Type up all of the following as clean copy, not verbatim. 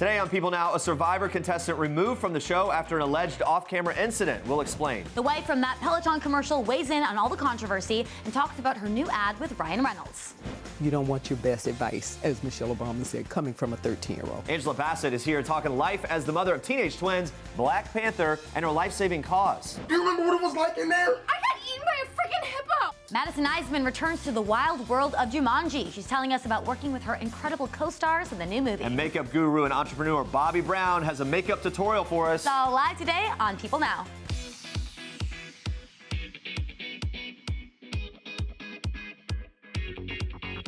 Today on People Now, a Survivor contestant removed from the show after an alleged off-camera incident. We'll explain. The wife from that Peloton commercial weighs in on all the controversy and talks about her new ad with Ryan Reynolds. You don't want your best advice, as Michelle Obama said, coming from a 13-year-old. Angela Bassett is here talking life as the mother of teenage twins, Black Panther, and her life-saving cause. Do you remember what it was like in there? I got eaten by a freaking hippo! Madison Iseman returns to the wild world of Jumanji. She's telling us about working with her incredible co-stars in the new movie. And makeup guru and entrepreneur Bobbi Brown has a makeup tutorial for us. It's all live today on People Now.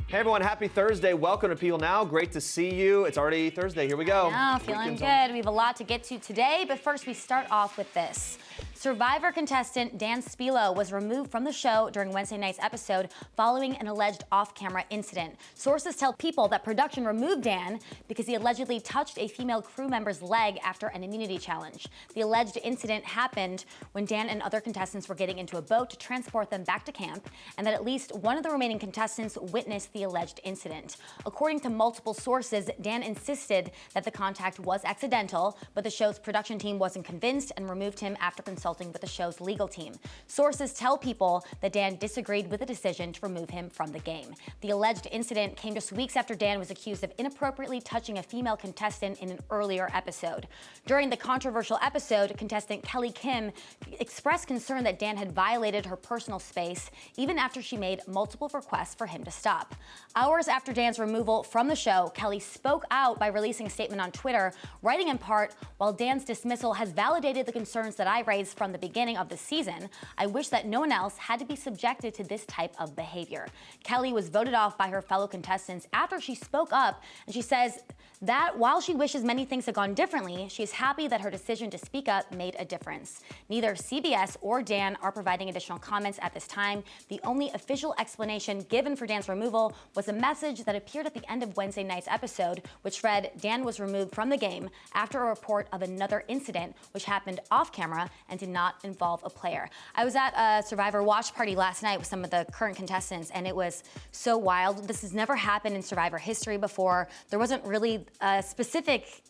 Hey everyone, happy Thursday. Welcome to People Now. Great to see you. It's already Thursday. Here we go. Oh, feeling good. We have a lot to get to today, but first we start off with this. Survivor contestant Dan Spilo was removed from the show during Wednesday night's episode following an alleged off-camera incident. Sources tell People that production removed Dan because he allegedly touched a female crew member's leg after an immunity challenge. The alleged incident happened when Dan and other contestants were getting into a boat to transport them back to camp, and that at least one of the remaining contestants witnessed the alleged incident. According to multiple sources, Dan insisted that the contact was accidental, but the show's production team wasn't convinced and removed him after consulting with the show's legal team. Sources tell People that Dan disagreed with the decision to remove him from the game. The alleged incident came just weeks after Dan was accused of inappropriately touching a female contestant in an earlier episode. During the controversial episode, contestant Kelly Kim expressed concern that Dan had violated her personal space, even after she made multiple requests for him to stop. Hours after Dan's removal from the show, Kelly spoke out by releasing a statement on Twitter, writing in part, "While Dan's dismissal has validated the concerns that I raised from the beginning of the season, I wish that no one else had to be subjected to this type of behavior." Kelly was voted off by her fellow contestants after she spoke up, and she says that while she wishes many things had gone differently, she is happy that her decision to speak up made a difference. Neither CBS or Dan are providing additional comments at this time. The only official explanation given for Dan's removal was a message that appeared at the end of Wednesday night's episode, which read, "Dan was removed from the game after a report of another incident which happened off camera and did not involve a player." I was at a Survivor watch party last night with some of the current contestants, and it was so wild. This has never happened in Survivor history before. There wasn't really a specific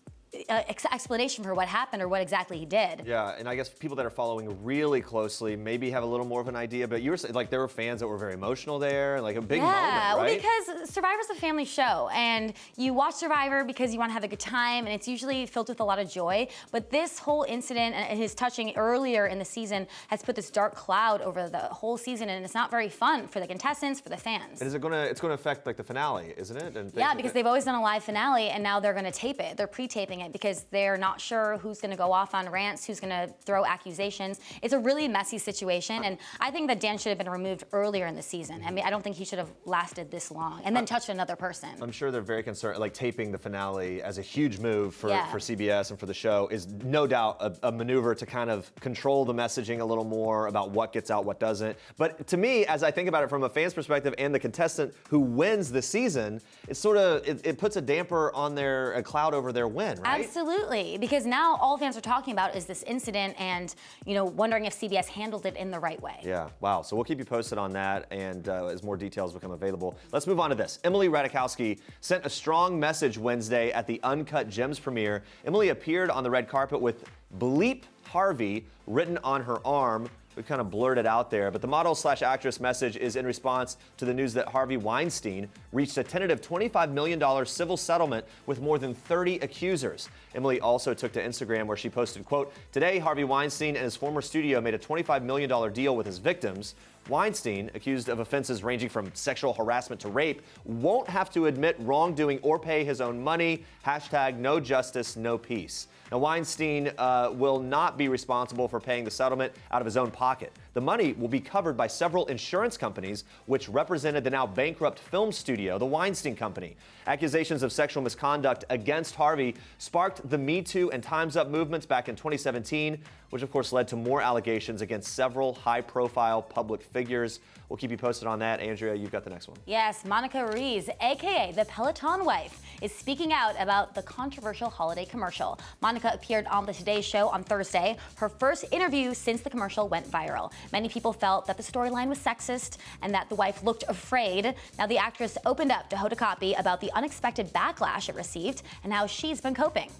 explanation for what happened or what exactly he did. Yeah, and I guess people that are following really closely maybe have a little more of an idea, but you were like, there were fans that were very emotional there, like a big moment, right? Well, because Survivor's a family show, and you watch Survivor because you want to have a good time, and it's usually filled with a lot of joy, but this whole incident and his touching earlier in the season has put this dark cloud over the whole season, and it's not very fun for the contestants, for the fans. And it's going to affect like the finale, isn't it? And yeah, because they've always done a live finale, and now they're going to tape it. They're pre-taping it because they're not sure who's going to go off on rants, who's going to throw accusations. It's a really messy situation, and I think that Dan should have been removed earlier in the season. I mean, I don't think he should have lasted this long and then touched another person. I'm sure they're very concerned, like taping the finale as a huge move for CBS and for the show is no doubt a maneuver to kind of control the messaging a little more about what gets out, what doesn't. But to me, as I think about it from a fan's perspective and the contestant who wins the season, it's sort of, it puts a damper on a cloud over their win, right? Absolutely, because now all fans are talking about is this incident and, wondering if CBS handled it in the right way. Yeah, wow. So we'll keep you posted on that, and as more details become available. Let's move on to this. Emily Ratajkowski sent a strong message Wednesday at the Uncut Gems premiere. Emily appeared on the red carpet with "Bleep Harvey" written on her arm. We kind of blurred it out there, but the model/actress message is in response to the news that Harvey Weinstein reached a tentative $25 million civil settlement with more than 30 accusers. Emily also took to Instagram where she posted, quote, "Today, Harvey Weinstein and his former studio made a $25 million deal with his victims. Weinstein, accused of offenses ranging from sexual harassment to rape, won't have to admit wrongdoing or pay his own money. Hashtag no justice, no peace." Now, Weinstein will not be responsible for paying the settlement out of his own pocket. The money will be covered by several insurance companies, which represented the now bankrupt film studio, the Weinstein Company. Accusations of sexual misconduct against Harvey sparked the Me Too and Time's Up movements back in 2017, which of course led to more allegations against several high-profile public figures. We'll We'll keep you posted on that. Andrea, you've got the next one. Yes, Monica Ruiz, aka the Peloton wife, is speaking out about the controversial holiday commercial. Monica appeared on the Today Show on Thursday, her first interview since the commercial went viral. Many people felt that the storyline was sexist and that the wife looked afraid. Now the actress opened up to Hoda Kotb about the unexpected backlash it received and how she's been coping.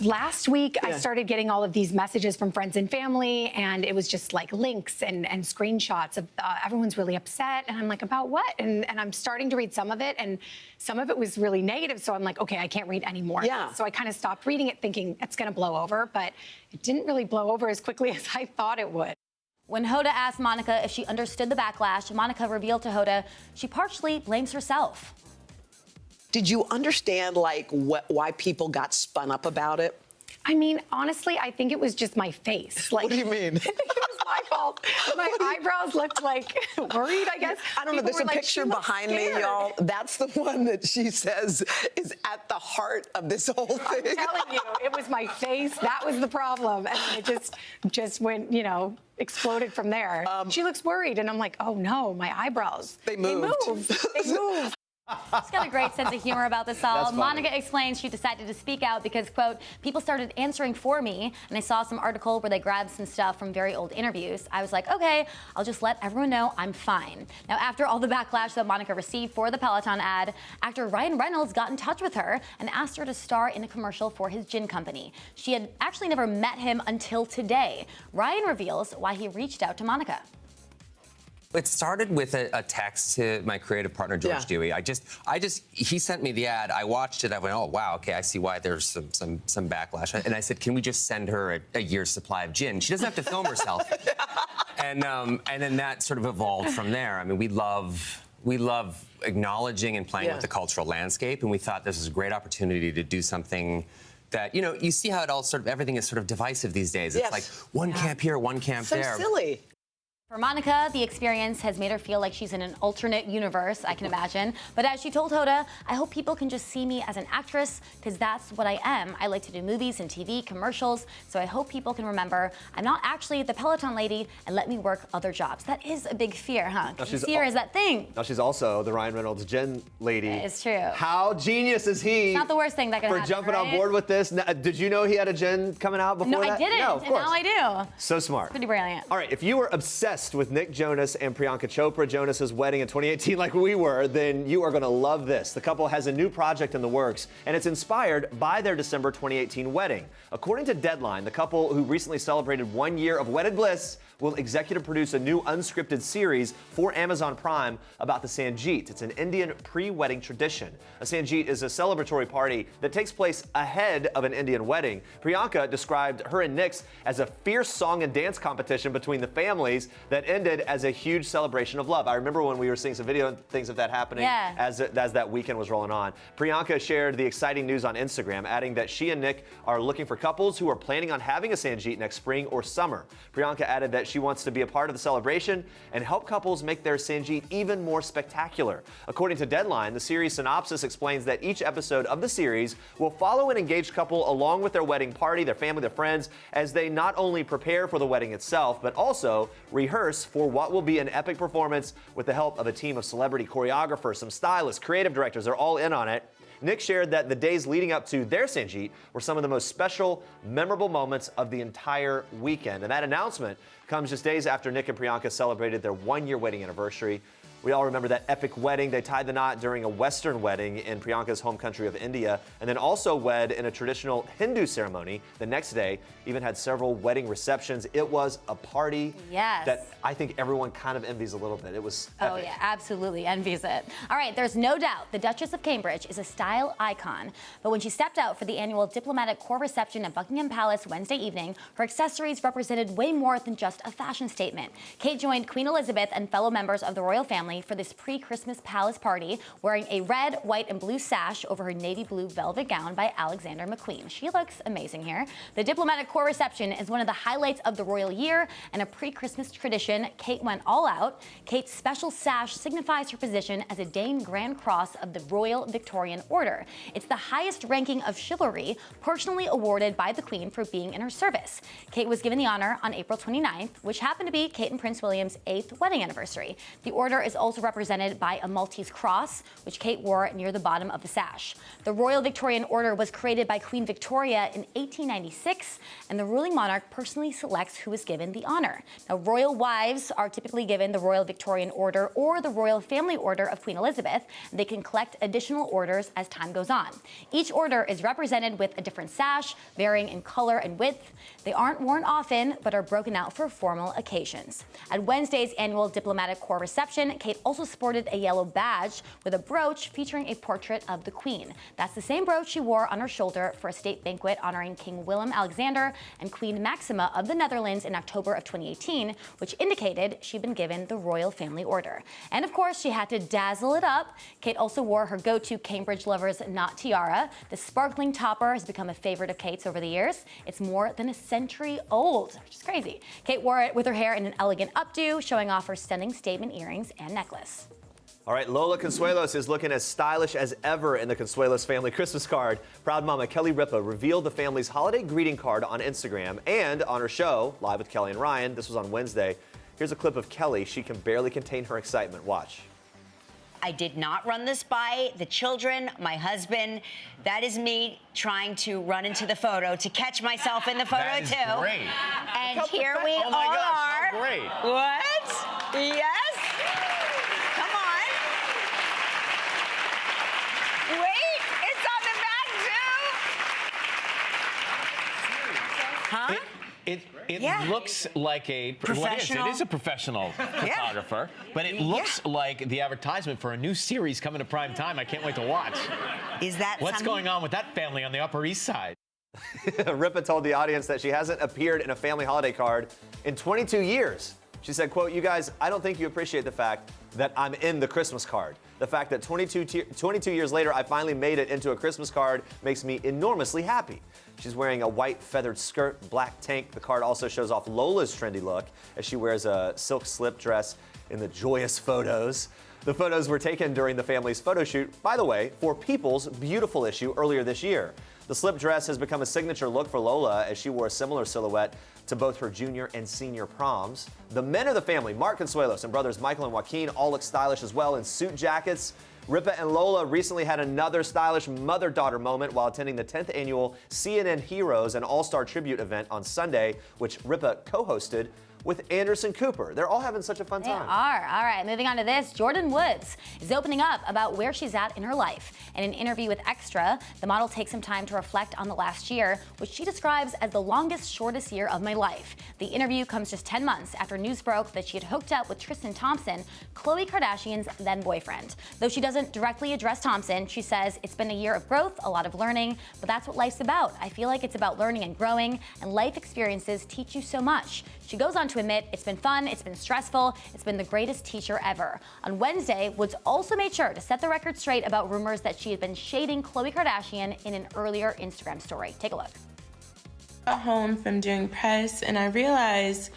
Last week, I started getting all of these messages from friends and family, and it was just like links and screenshots of everyone's really upset. And I'm like, about what? And I'm starting to read some of it, and some of it was really negative. So I'm like, okay, I can't read any more. Yeah. So I kind of stopped reading it thinking it's going to blow over, but it didn't really blow over as quickly as I thought it would. When Hoda asked Monica if she understood the backlash, Monica revealed to Hoda she partially blames herself. Did you understand, like, why people got spun up about it? I mean, honestly, I think it was just my face. Like, What do you mean? I think it was my fault. My eyebrows looked like worried, I guess. I don't know. People There's a were like, picture "She looks behind me, scared." y'all. That's the one that she says is at the heart of this whole thing. I'm telling you, it was my face. That was the problem. And it just went, exploded from there. She looks worried. And I'm like, oh, no, my eyebrows. They moved. They moved. She's got a great sense of humor about this all. That's funny. Monica explains she decided to speak out because, quote, people started answering for me, and I saw some article where they grabbed some stuff from very old interviews. I was like, okay, I'll just let everyone know I'm fine. Now, after all the backlash that Monica received for the Peloton ad, actor Ryan Reynolds got in touch with her and asked her to star in a commercial for his gin company. She had actually never met him until today. Ryan reveals why he reached out to Monica. It started with a text to my creative partner, George Dewey. He sent me the ad. I watched it. I went, oh, wow, okay, I see why there's some backlash. And I said, can we just send her a year's supply of gin? She doesn't have to film herself. And then that sort of evolved from there. I mean, we love acknowledging and playing with the cultural landscape, and we thought this was a great opportunity to do something that, you see how it all everything is sort of divisive these days. It's like one camp here, one camp there. So silly. For Monica, the experience has made her feel like she's in an alternate universe, I can imagine. But as she told Hoda, I hope people can just see me as an actress, because that's what I am. I like to do movies and TV, commercials, so I hope people can remember I'm not actually the Peloton lady and let me work other jobs. That is a big fear, huh? Because fear is that thing. Now she's also the Ryan Reynolds Jen lady. It's true. How genius is he? It's not the worst thing that could happen, for jumping right? on board with this. Now, did you know he had a Jen coming out before No, that? I didn't. No, of And course. now I do. So smart. Pretty brilliant. All right, if you were obsessed with Nick Jonas and Priyanka Chopra, Jonas's wedding in 2018 like we were, then you are going to love this. The couple has a new project in the works, and it's inspired by their December 2018 wedding. According to Deadline, the couple, who recently celebrated 1 year of wedded bliss, will executive produce a new unscripted series for Amazon Prime about the Sangeet. It's an Indian pre-wedding tradition. A Sangeet is a celebratory party that takes place ahead of an Indian wedding. Priyanka described her and Nick's as a fierce song and dance competition between the families that ended as a huge celebration of love. I remember when we were seeing some video and things of that happening as that weekend was rolling on. Priyanka shared the exciting news on Instagram, adding that she and Nick are looking for couples who are planning on having a Sangeet next spring or summer. Priyanka added that she wants to be a part of the celebration and help couples make their Sangeet even more spectacular. According to Deadline, the series synopsis explains that each episode of the series will follow an engaged couple along with their wedding party, their family, their friends, as they not only prepare for the wedding itself, but also rehearse for what will be an epic performance with the help of a team of celebrity choreographers, some stylists, creative directors. They're all in on it. Nick shared that the days leading up to their Sangeet were some of the most special, memorable moments of the entire weekend. And that announcement comes just days after Nick and Priyanka celebrated their 1 year wedding anniversary. We all remember that epic wedding. They tied the knot during a Western wedding in Priyanka's home country of India, and then also wed in a traditional Hindu ceremony the next day. Even had several wedding receptions. It was a party that I think everyone kind of envies a little bit. It was epic. Oh yeah, absolutely envies it. All right, there's no doubt the Duchess of Cambridge is a style icon, but when she stepped out for the annual diplomatic corps reception at Buckingham Palace Wednesday evening, her accessories represented way more than just a fashion statement. Kate joined Queen Elizabeth and fellow members of the royal family family for this pre-Christmas palace party, wearing a red, white, and blue sash over her navy blue velvet gown by Alexander McQueen. She looks amazing here. The diplomatic corps reception is one of the highlights of the royal year and a pre-Christmas tradition. Kate went all out. Kate's special sash signifies her position as a Dane Grand Cross of the Royal Victorian Order. It's the highest ranking of chivalry, personally awarded by the Queen for being in her service. Kate was given the honor on April 29th, which happened to be Kate and Prince William's 8th wedding anniversary. The order is also represented by a Maltese cross, which Kate wore near the bottom of the sash. The Royal Victorian Order was created by Queen Victoria in 1896, and the ruling monarch personally selects who is given the honor. Now, royal wives are typically given the Royal Victorian Order or the Royal Family Order of Queen Elizabeth. They can collect additional orders as time goes on. Each order is represented with a different sash, varying in color and width. They aren't worn often, but are broken out for formal occasions. At Wednesday's annual Diplomatic Corps reception, Kate also sported a yellow badge with a brooch featuring a portrait of the Queen. That's the same brooch she wore on her shoulder for a state banquet honoring King Willem-Alexander and Queen Maxima of the Netherlands in October of 2018, which indicated she'd been given the Royal Family Order. And of course, she had to dazzle it up. Kate also wore her go-to Cambridge Lovers knot tiara. The sparkling topper has become a favorite of Kate's over the years. It's more than a century old, which is crazy. Kate wore it with her hair in an elegant updo, showing off her stunning statement earrings and necklace. All right, Lola Consuelos is looking as stylish as ever in the Consuelos family Christmas card. Proud mama Kelly Ripa revealed the family's holiday greeting card on Instagram and on her show, Live with Kelly and Ryan. This was on Wednesday. Here's a clip of Kelly. She can barely contain her excitement. Watch. I did not run this by the children, my husband. That is me trying to run into the photo to catch myself in the photo that is too. Great. And here we oh my all gosh, are. How great. What? Yes. Come on. Wait, it's on the back too. Huh? It Yeah. looks like a Professional. It is a professional photographer, but it looks like the advertisement for a new series coming to prime time. I can't wait to watch. Is that What's something? going on with that family on the Upper East Side? Ripa told the audience that she hasn't appeared in a family holiday card in 22 years. She said, quote, "You guys, I don't think you appreciate the fact that I'm in the Christmas card. The fact that 22 years later, I finally made it into a Christmas card makes me enormously happy." She's wearing a white feathered skirt, black tank. The card also shows off Lola's trendy look as she wears a silk slip dress in the joyous photos. The photos were taken during the family's photo shoot, by the way, for People's Beautiful issue earlier this year. The slip dress has become a signature look for Lola as she wore a similar silhouette to both her junior and senior proms. The men of the family, Mark Consuelos and brothers Michael and Joaquin, all look stylish as well in suit jackets. Ripa and Lola recently had another stylish mother-daughter moment while attending the 10th annual CNN Heroes and All-Star Tribute event on Sunday, which Ripa co-hosted with Anderson Cooper. They're all having such a fun time. They are. All right, moving on to this. Jordyn Woods is opening up about where she's at in her life. In an interview with Extra, the model takes some time to reflect on the last year, which she describes as the longest, shortest year of my life. The interview comes just 10 months after news broke that she had hooked up with Tristan Thompson, Khloe Kardashian's then boyfriend. Though she doesn't directly address Thompson, she says, "It's been a year of growth, a lot of learning, but that's what life's about. I feel like it's about learning and growing, and life experiences teach you so much." She goes on to admit, "It's been fun, it's been stressful, it's been the greatest teacher ever." On Wednesday, Woods also made sure to set the record straight about rumors that she had been shading Khloe Kardashian in an earlier Instagram story. Take a look. Got home from doing press and I realized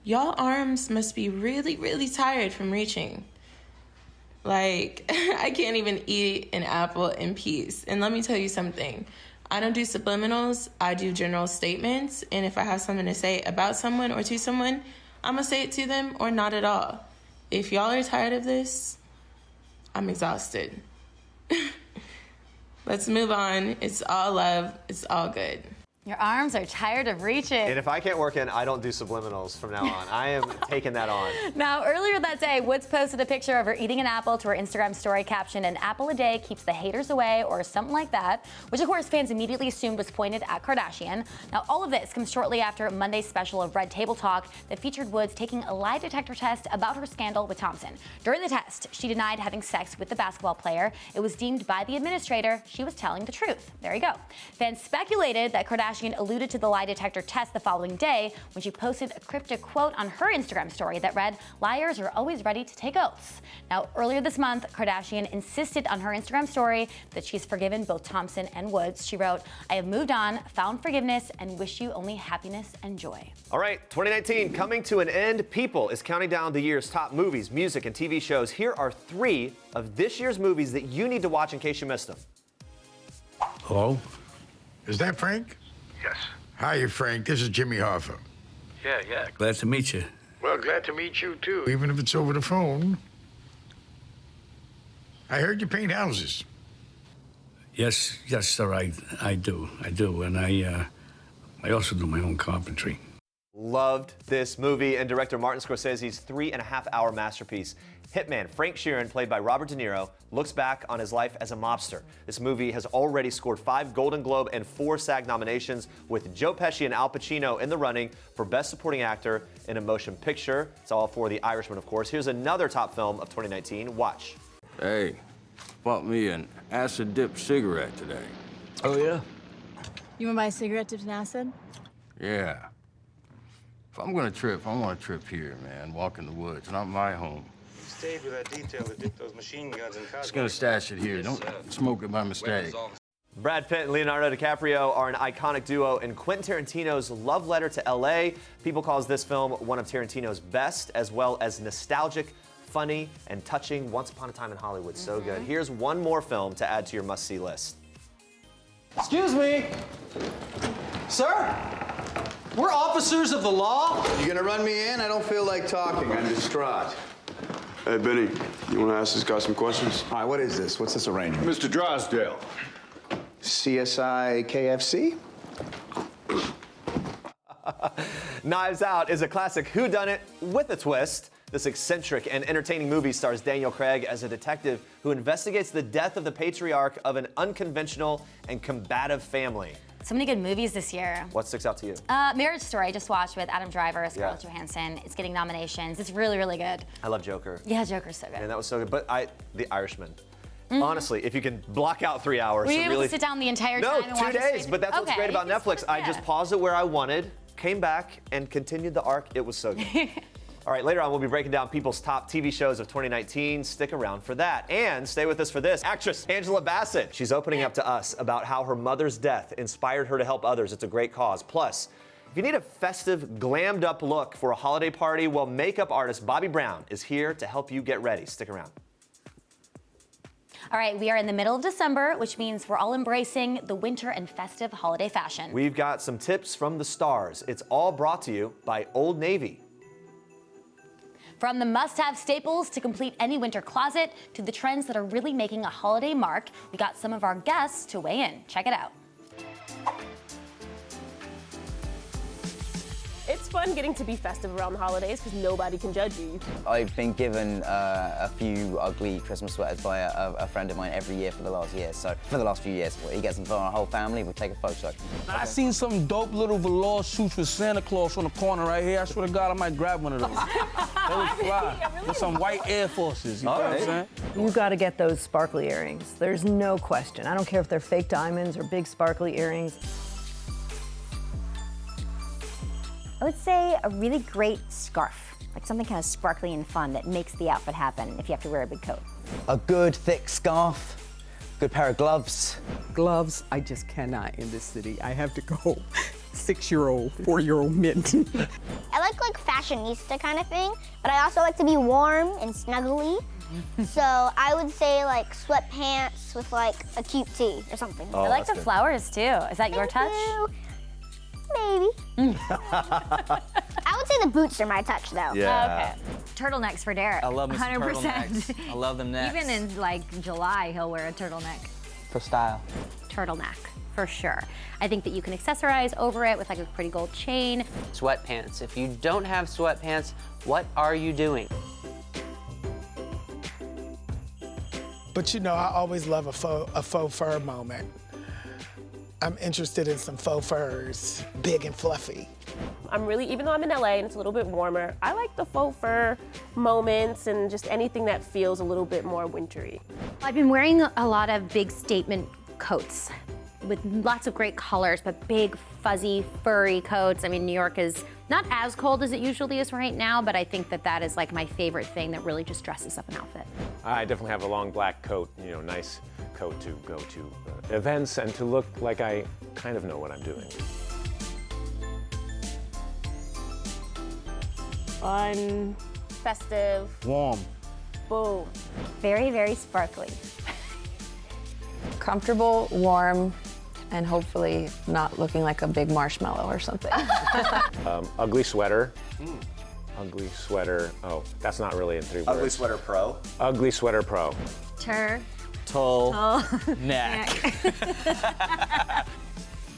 y'all arms must be really, really tired from reaching. Like, I can't even eat an apple in peace. And let me tell you something. I don't do subliminals, I do general statements, and if I have something to say about someone or to someone, I'm gonna say it to them or not at all. If y'all are tired of this, I'm exhausted. Let's move on. It's all love, it's all good. Your arms are tired of reaching. And if I can't work in, I don't do subliminals from now on. I am taking that on. Now, earlier that day, Woods posted a picture of her eating an apple to her Instagram story captioned, "An apple a day keeps the haters away," or something like that, which of course fans immediately assumed was pointed at Kardashian. Now, all of this comes shortly after Monday's special of Red Table Talk that featured Woods taking a lie detector test about her scandal with Thompson. During the test, she denied having sex with the basketball player. It was deemed by the administrator she was telling the truth. There you go. Fans speculated that Kardashian Kardashian alluded to the lie detector test the following day when she posted a cryptic quote on her Instagram story that read, "Liars are always ready to take oaths." Now, earlier this month, Kardashian insisted on her Instagram story that she's forgiven both Thompson and Woods. She wrote, "I have moved on, found forgiveness, and wish you only happiness and joy." All right, 2019 coming to an end. People is counting down the year's top movies, music, and TV shows. Here are 3 of this year's movies that you need to watch in case you missed them. Hello? Is that Frank? Yes. Hi, Frank. This is Jimmy Hoffa. Yeah. Glad to meet you. Well, glad to meet you, too. Even if it's over the phone. I heard you paint houses. Yes, sir, I do. And I also do my own carpentry. Loved this movie, and director Martin Scorsese's 3.5-hour masterpiece. Hitman Frank Sheeran, played by Robert De Niro, looks back on his life as a mobster. This movie has already scored 5 Golden Globe and 4 SAG nominations, with Joe Pesci and Al Pacino in the running for Best Supporting Actor in a Motion Picture. It's all for The Irishman, of course. Here's another top film of 2019. Watch. Hey, bought me an acid-dipped cigarette today. Oh, yeah? You want to buy a cigarette dipped in acid? Yeah. If I'm gonna trip, I want to trip here, man. Walk in the woods, not my home. Stayed with that detail that dipped those machine guns in cosmetics. Just gonna stash it here. Don't smoke it by mistake. Brad Pitt and Leonardo DiCaprio are an iconic duo in Quentin Tarantino's love letter to L.A. People calls this film one of Tarantino's best, as well as nostalgic, funny, and touching. Once Upon a Time in Hollywood. So good. Here's one more film to add to your must-see list. Excuse me. Sir? We're officers of the law. You gonna run me in? I don't feel like talking. I'm distraught. Hey, Benny, you want to ask this guy some questions? All right, what is this? What's this arrangement? Mr. Drysdale. CSI KFC? Knives Out is a classic whodunit with a twist. This eccentric and entertaining movie stars Daniel Craig as a detective who investigates the death of the patriarch of an unconventional and combative family. So many good movies this year. What sticks out to you? Marriage Story, I just watched with Adam Driver, Scarlett Johansson. It's getting nominations. It's really, really good. I love Joker. Yeah, Joker's so good. And that was so good. But The Irishman. Honestly, if you can block out 3 hours. Were you to able really to sit down the entire time and watch 2 it days. straight? But that's what's great about Netflix. I just paused it where I wanted, came back, and continued the arc. It was so good. All right, later on, we'll be breaking down people's top TV shows of 2019. Stick around for that. And stay with us for this. Actress Angela Bassett. She's opening up to us about how her mother's death inspired her to help others. It's a great cause. Plus, if you need a festive, glammed up look for a holiday party, well, makeup artist Bobbi Brown is here to help you get ready. Stick around. All right, we are in the middle of December, which means we're all embracing the winter and festive holiday fashion. We've got some tips from the stars. It's all brought to you by Old Navy. From the must-have staples to complete any winter closet to the trends that are really making a holiday mark, we got some of our guests to weigh in. Check it out. It's fun getting to be festive around the holidays because nobody can judge you. I've been given a few ugly Christmas sweaters by a friend of mine every year for the last year. So for the last few years, he gets them for our whole family. We take a photo. I seen some dope little velour suits with Santa Claus on the corner right here. I swear to God, I might grab one of those. They look fly. With some white Air Forces. You know what I'm saying? You got to get those sparkly earrings. There's no question. I don't care if they're fake diamonds or big sparkly earrings. I would say a really great scarf, like something kind of sparkly and fun that makes the outfit happen if you have to wear a big coat. A good thick scarf, good pair of gloves. Gloves, I just cannot in this city. I have to go 6-year-old, 4-year-old mitten. I like fashionista kind of thing, but I also like to be warm and snuggly. So I would say like sweatpants with like a cute tee or something. I like the flowers too. Is that your touch? Maybe. I would say the boots are my touch, though. Yeah. Okay. Turtlenecks for Derek. I love me some 100%. turtlenecks. I love them necks. Even in like July, he'll wear a turtleneck. For style. Turtleneck, for sure. I think that you can accessorize over it with like a pretty gold chain. Sweatpants. If you don't have sweatpants, what are you doing? But you know, I always love a faux fur moment. I'm interested in some faux furs, big and fluffy. I'm really, even though I'm in LA and it's a little bit warmer, I like the faux fur moments and just anything that feels a little bit more wintry. I've been wearing a lot of big statement coats. with lots of great colors, but big, fuzzy, furry coats. I mean, New York is not as cold as it usually is right now, but I think that is like my favorite thing that really just dresses up an outfit. I definitely have a long black coat, nice coat to go to events and to look like I kind of know what I'm doing. Fun, festive. Warm. Boom. Very, very sparkly. Comfortable, warm, and hopefully not looking like a big marshmallow or something. Ugly sweater. Ugly sweater. Oh, that's not really in 3 words. Ugly sweater pro. Ugly sweater pro. Tull. Neck.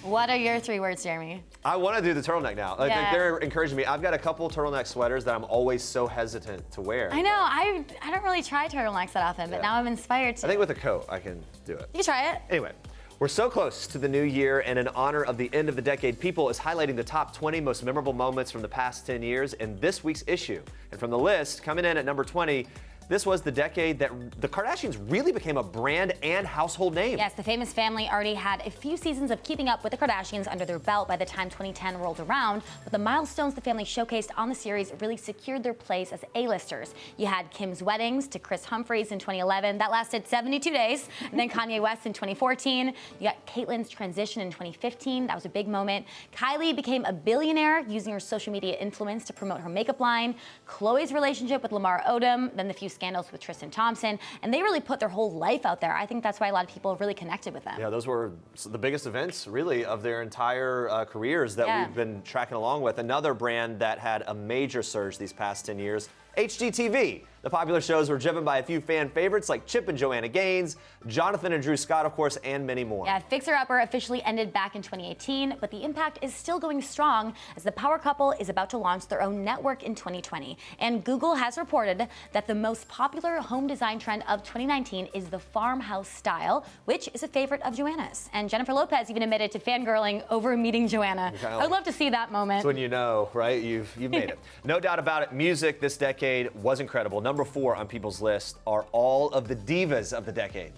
What are your 3 words, Jeremy? I want to do the turtleneck now. Yeah. They're encouraging me. I've got a couple turtleneck sweaters that I'm always so hesitant to wear. I know, I don't really try turtlenecks that often, but now I'm inspired to. I think with a coat, I can do it. You try it. Anyway, we're so close to the new year, and in honor of the end of the decade, People is highlighting the top 20 most memorable moments from the past 10 years in this week's issue. And from the list, coming in at number 20, this was the decade that the Kardashians really became a brand and household name. Yes, the famous family already had a few seasons of keeping up with the Kardashians under their belt by the time 2010 rolled around, but the milestones the family showcased on the series really secured their place as A-listers. You had Kim's weddings to Chris Humphries in 2011. That lasted 72 days. And then Kanye West in 2014. You got Caitlyn's transition in 2015. That was a big moment. Kylie became a billionaire using her social media influence to promote her makeup line. Khloe's relationship with Lamar Odom, then the few scandals with Tristan Thompson, and they really put their whole life out there. I think that's why a lot of people really connected with them. Yeah, those were the biggest events, really, of their entire careers that we've been tracking along with. Another brand that had a major surge these past 10 years, HGTV. The popular shows were driven by a few fan favorites like Chip and Joanna Gaines, Jonathan and Drew Scott, of course, and many more. Yeah, Fixer Upper officially ended back in 2018, but the impact is still going strong as the power couple is about to launch their own network in 2020. And Google has reported that the most popular home design trend of 2019 is the farmhouse style, which is a favorite of Joanna's. And Jennifer Lopez even admitted to fangirling over meeting Joanna. I'd love to see that moment. That's when you know, right? You've made it. No doubt about it, music this decade was incredible. Number 4 on People's list are all of the divas of the decade.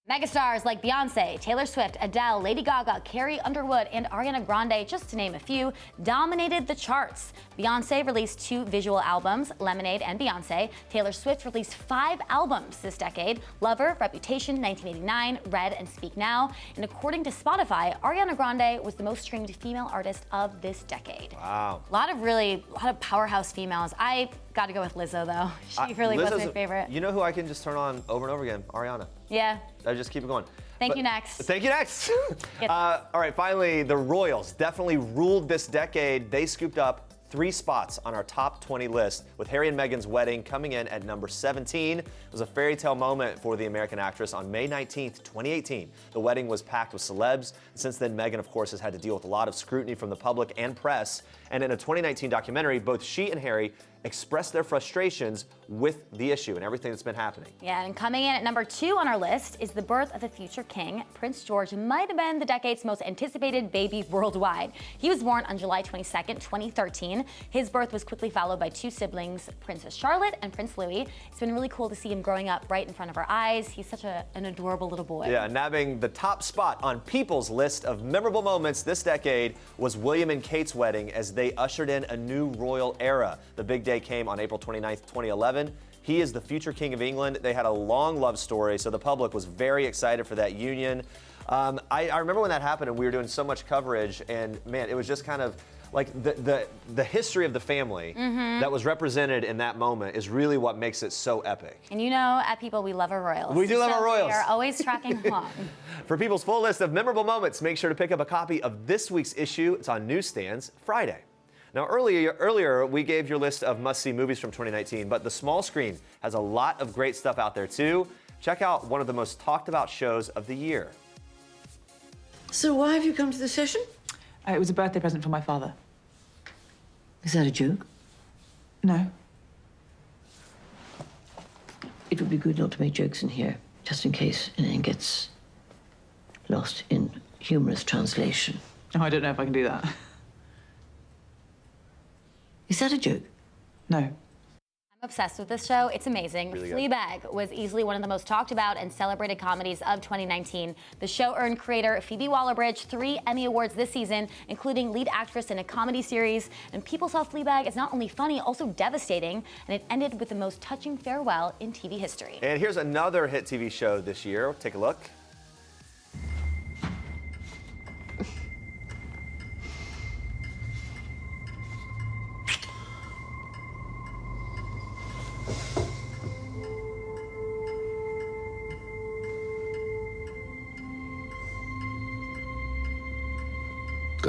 Megastars like Beyonce, Taylor Swift, Adele, Lady Gaga, Carrie Underwood, and Ariana Grande, just to name a few, dominated the charts. Beyonce released 2 visual albums, Lemonade and Beyonce. Taylor Swift released 5 albums this decade, Lover, Reputation, 1989, Red, and Speak Now. And according to Spotify, Ariana Grande was the most streamed female artist of this decade. Wow. A lot of powerhouse females. I got to go with Lizzo, though. She really was my favorite. You know who I can just turn on over and over again? Ariana. Yeah. I just keep it going. Thank you next. Thank you next. All right, finally, the Royals definitely ruled this decade. They scooped up 3 spots on our top 20 list, with Harry and Meghan's wedding coming in at number 17. It was a fairy tale moment for the American actress on May 19th, 2018. The wedding was packed with celebs. Since then, Meghan, of course, has had to deal with a lot of scrutiny from the public and press. And in a 2019 documentary, both she and Harry expressed their frustrations with the issue and everything that's been happening. Yeah, and coming in at number 2 on our list is the birth of a future king. Prince George might have been the decade's most anticipated baby worldwide. He was born on July 22nd, 2013. His birth was quickly followed by 2 siblings, Princess Charlotte and Prince Louis. It's been really cool to see him growing up right in front of our eyes. He's such an adorable little boy. Yeah, nabbing the top spot on People's list of memorable moments this decade was William and Kate's wedding as they ushered in a new royal era. The big day came on April 29th, 2011. He is the future king of England. They had a long love story, so the public was very excited for that union. I remember when that happened and we were doing so much coverage, and man, it was just kind of like the history of the family that was represented in that moment is really what makes it so epic. And you know, at People, we love our royals. We do love our royals. We are always tracking along. For People's full list of memorable moments, make sure to pick up a copy of this week's issue. It's on newsstands Friday. Now, earlier we gave your list of must-see movies from 2019, but the small screen has a lot of great stuff out there too. Check out one of the most talked about shows of the year. So why have you come to the session? It was a birthday present for my father. Is that a joke? No. It would be good not to make jokes in here, just in case anything gets lost in humorous translation. Oh, I don't know if I can do that. Is that a joke? No. I'm obsessed with this show. It's amazing. Really good. Fleabag was easily one of the most talked about and celebrated comedies of 2019. The show earned creator Phoebe Waller-Bridge 3 Emmy Awards this season, including lead actress in a comedy series. And people saw Fleabag as not only funny, also devastating, and it ended with the most touching farewell in TV history. And here's another hit TV show this year. Take a look.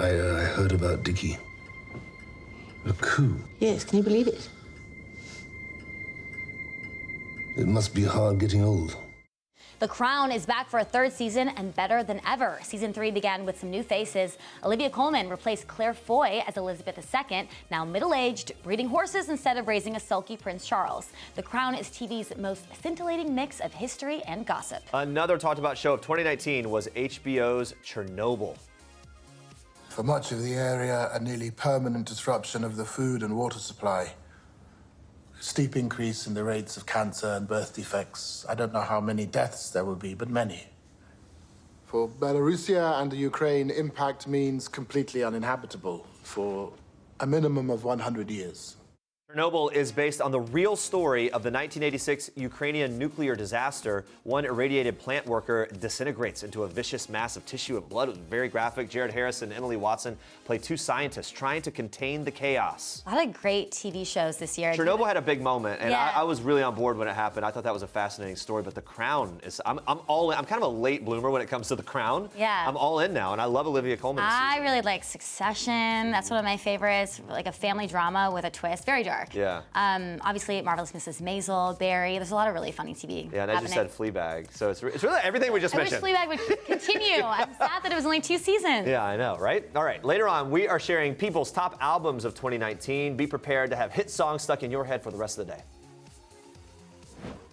I heard about Dickie. A coup. Yes, can you believe it? It must be hard getting old. The Crown is back for a third season and better than ever. Season 3 began with some new faces. Olivia Colman replaced Claire Foy as Elizabeth II, now middle-aged, breeding horses instead of raising a sulky Prince Charles. The Crown is TV's most scintillating mix of history and gossip. Another talked about show of 2019 was HBO's Chernobyl. For much of the area, a nearly permanent disruption of the food and water supply. A steep increase in the rates of cancer and birth defects. I don't know how many deaths there will be, but many. For Belarusia and the Ukraine, impact means completely uninhabitable for a minimum of 100 years. Chernobyl is based on the real story of the 1986 Ukrainian nuclear disaster. One irradiated plant worker disintegrates into a vicious mass of tissue and blood. It was very graphic. Jared Harris and Emily Watson play two scientists trying to contain the chaos. A lot of great TV shows this year. Chernobyl had a big moment, and Yeah. I was really on board when it happened. I thought that was a fascinating story, but The Crown is, I'm all in. I'm kind of a late bloomer when it comes to The Crown. Yeah. I'm all in now, and I love Olivia Colman this I season. really like Succession. That's one of my favorites. Like a family drama with a twist. Very dark. Yeah. Obviously, Marvelous Mrs. Maisel, Barry. There's a lot of really funny TV. Yeah, and I just said Fleabag, so it's really everything we just I wish mentioned. Fleabag would continue. I'm sad that it was only 2 seasons. Yeah, I know, right? All right, later on, we are sharing people's top albums of 2019. Be prepared to have hit songs stuck in your head for the rest of the day.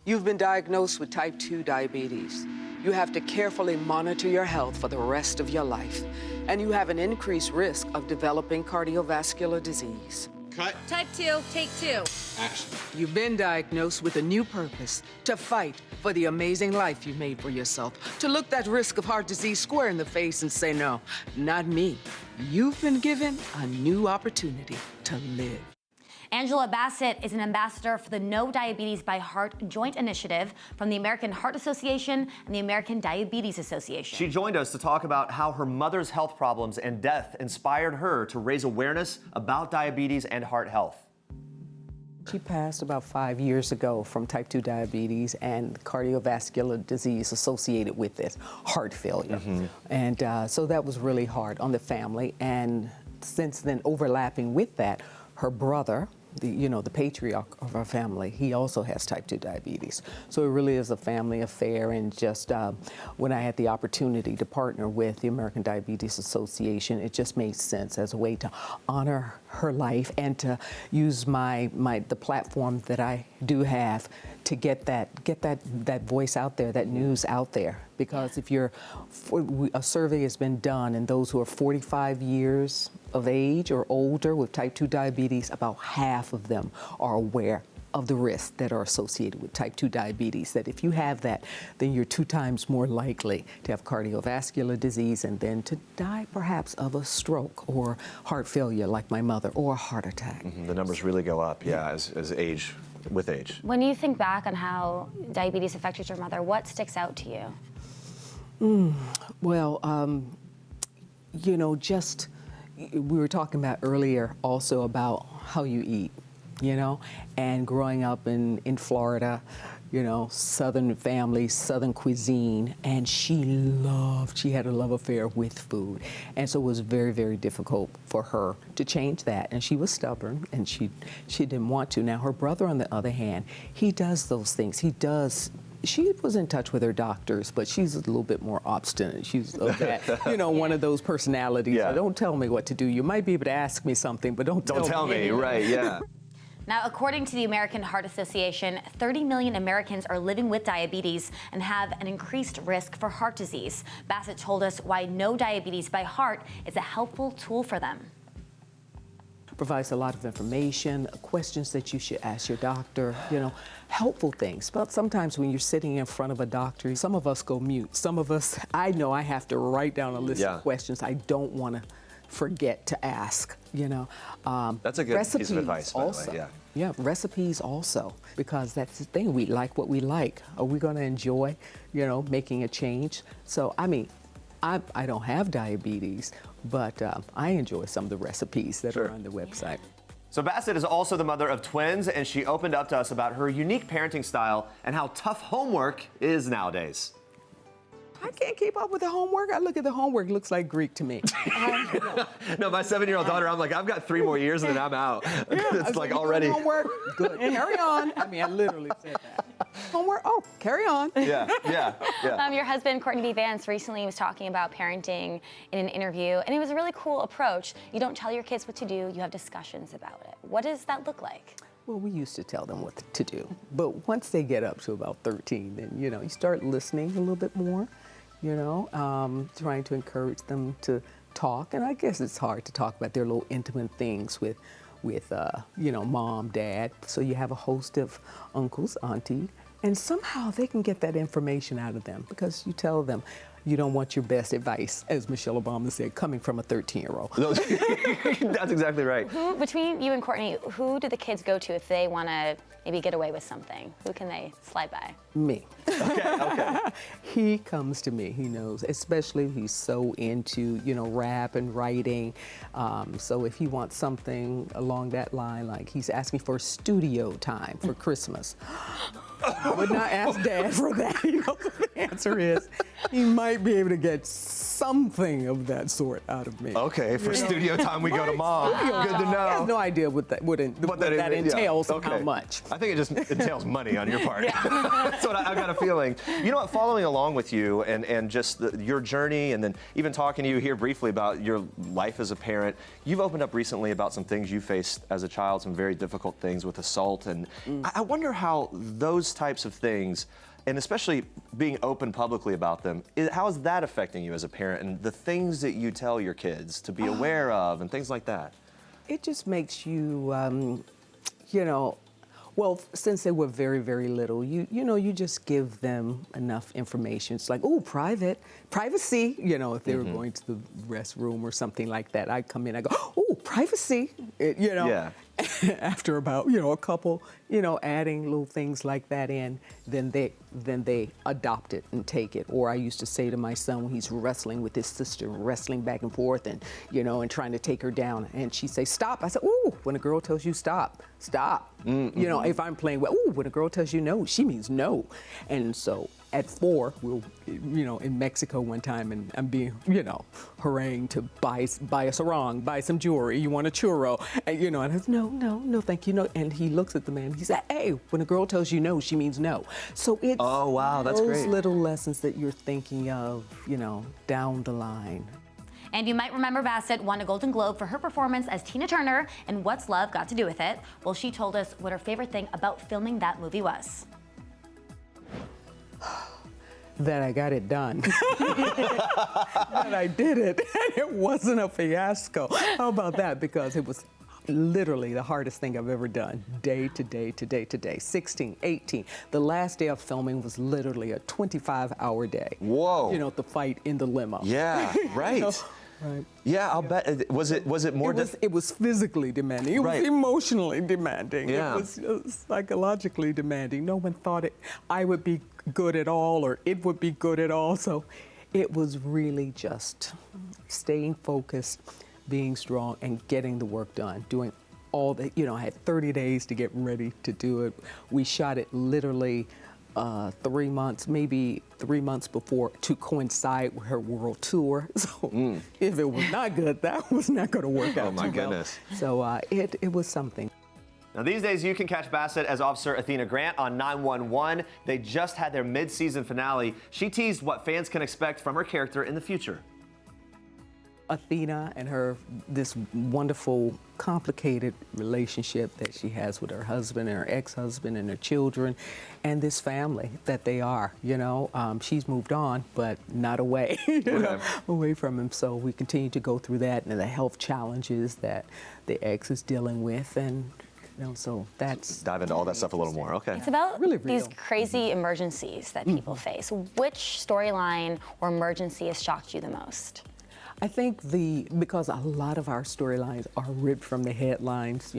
You've been diagnosed with type 2 diabetes. You have to carefully monitor your health for the rest of your life. And you have an increased risk of developing cardiovascular disease. Cut. Type 2, take 2. Action. You've been diagnosed with a new purpose, to fight for the amazing life you made for yourself, to look that risk of heart disease square in the face and say, no, not me. You've been given a new opportunity to live. Angela Bassett is an ambassador for the No Diabetes by Heart joint initiative from the American Heart Association and the American Diabetes Association. She joined us to talk about how her mother's health problems and death inspired her to raise awareness about diabetes and heart health. She passed about 5 years ago from type 2 diabetes and cardiovascular disease associated with it, heart failure. And so that was really hard on the family. And since then, overlapping with that, her brother, the patriarch of our family, he also has type 2 diabetes. So it really is a family affair. And just when I had the opportunity to partner with the American Diabetes Association, it just made sense as a way to honor her life and to use the platform that I do have to get that voice out there, that news out there. Because if a survey has been done, and those who are 45 years of age or older with type 2 diabetes, about half of them are aware of the risks that are associated with type 2 diabetes, that if you have that, then you're 2 times more likely to have cardiovascular disease and then to die perhaps of a stroke or heart failure like my mother, or a heart attack. The numbers really go up, with age. When you think back on how diabetes affected your mother, what sticks out to you? Well, we were talking about earlier also about how you eat, and growing up in Florida, Southern family, Southern cuisine, and she had a love affair with food. And so it was very, very difficult for her to change that. And she was stubborn, and she didn't want to. Now, her brother, on the other hand, he does those things. She was in touch with her doctors, but she's a little bit more obstinate. She's of that, one of those personalities. Yeah. Don't tell me what to do. You might be able to ask me something, but don't tell me. Right, yeah. Now, according to the American Heart Association, 30 million Americans are living with diabetes and have an increased risk for heart disease. Bassett told us why No Diabetes by Heart is a helpful tool for them. provides a lot of information, questions that you should ask your doctor, you know, helpful things. But sometimes when you're sitting in front of a doctor, some of us go mute. Some of us, I know I have to write down a list of questions I don't want to forget to ask, you know. That's a good piece of advice, by the way, yeah. Yeah, recipes also, because that's the thing, we like what we like. Are we gonna enjoy, you know, making a change? So, I mean, I don't have diabetes, but I enjoy some of the recipes that are on the website. So Bassett is also the mother of twins, and she opened up to us about her unique parenting style and how tough homework is nowadays. I can't keep up with the homework. I look at the homework, looks like Greek to me. No, my 7-year-old daughter, I'm like, I've got 3 more years and then I'm out. It's like already. Homework, good. Carry on. I mean, I literally said that. Homework, oh, carry on. Yeah. Your husband, Courtney B. Vance, recently was talking about parenting in an interview, and it was a really cool approach. You don't tell your kids what to do, you have discussions about it. What does that look like? Well, we used to tell them what to do, but once they get up to about 13, then, you know, you start listening a little bit more, you know, trying to encourage them to talk. And I guess it's hard to talk about their little intimate things with you know, mom, dad. So you have a host of uncles, auntie, and somehow they can get that information out of them because you tell them you don't want your best advice, as Michelle Obama said, coming from a 13-year-old. That's exactly right. Between you and Courtney, who do the kids go to if they want to maybe get away with something? Who can they slide by? Me. Okay. He comes to me, he knows, especially he's so into, you know, rap and writing. So if he wants something along that line, like he's asking for studio time for Christmas. I would not ask Dad for that. You know what the answer is? He might be able to get something of that sort out of me. Okay, for studio time we go to Mom. Good to know. I have no idea what that entails and how much. I think it just entails money on your part. That's what I got a feeling. You know what, following along with you and just your journey, and then even talking to you here briefly about your life as a parent, you've opened up recently about some things you faced as a child, some very difficult things with assault, and I wonder how those types of things, and especially being open publicly about them, how is that affecting you as a parent and the things that you tell your kids to be aware of and things like that? It just makes you, you know, well, since they were very, very little, you know, you just give them enough information. It's like, oh, privacy, you know, if they were going to the restroom or something like that, I'd come in, I go, oh, privacy, you know. Yeah. After about, you know, a couple, you know, adding little things like that in, then they adopt it and take it. Or I used to say to my son when he's wrestling with his sister, wrestling back and forth and, you know, and trying to take her down, and she'd say, stop. I said, ooh, when a girl tells you stop, stop. You know, if I'm playing well, ooh, when a girl tells you no, she means no. And so at 4, we'll, you know, in Mexico one time, and I'm being, you know, harangued to buy a sarong, buy some jewelry, you want a churro, and, you know, and I said, no, thank you, no. And he looks at the man, he said, hey, when a girl tells you no, she means no. So it's oh, wow, that's those great. little lessons that you're thinking of, you know, down the line. And you might remember Bassett won a Golden Globe for her performance as Tina Turner in What's Love Got to Do With It? Well, she told us what her favorite thing about filming that movie was. That I got it done. That I did it, and it wasn't a fiasco. How about that? Because it was literally the hardest thing I've ever done, day to day to day to day, 16, 18. The last day of filming was literally a 25-hour day. Whoa. You know, the fight in the limo. Yeah, right. You know? Right. Yeah, I'll bet. Was it more? It was physically demanding. It was emotionally demanding. Yeah. It was psychologically demanding. No one thought I would be good at all, or it would be good at all. So it was really just staying focused, being strong, and getting the work done. Doing all the, you know, I had 30 days to get ready to do it. We shot it literally 3 months, maybe 3 months before, to coincide with her world tour. So if it was not good, that was not going to work out. Oh my goodness. So it was something. Now these days you can catch Bassett as Officer Athena Grant on 911. They just had their mid-season finale. She teased what fans can expect from her character in the future. Athena and this wonderful, complicated relationship that she has with her husband and her ex-husband and her children and this family that they are, She's moved on, but not away, away from him. So we continue to go through that and the health challenges that the ex is dealing with, and so that's... Dive into all that stuff a little more, okay. It's about really these crazy emergencies that people face. Which storyline or emergency has shocked you the most? I think because a lot of our storylines are ripped from the headlines,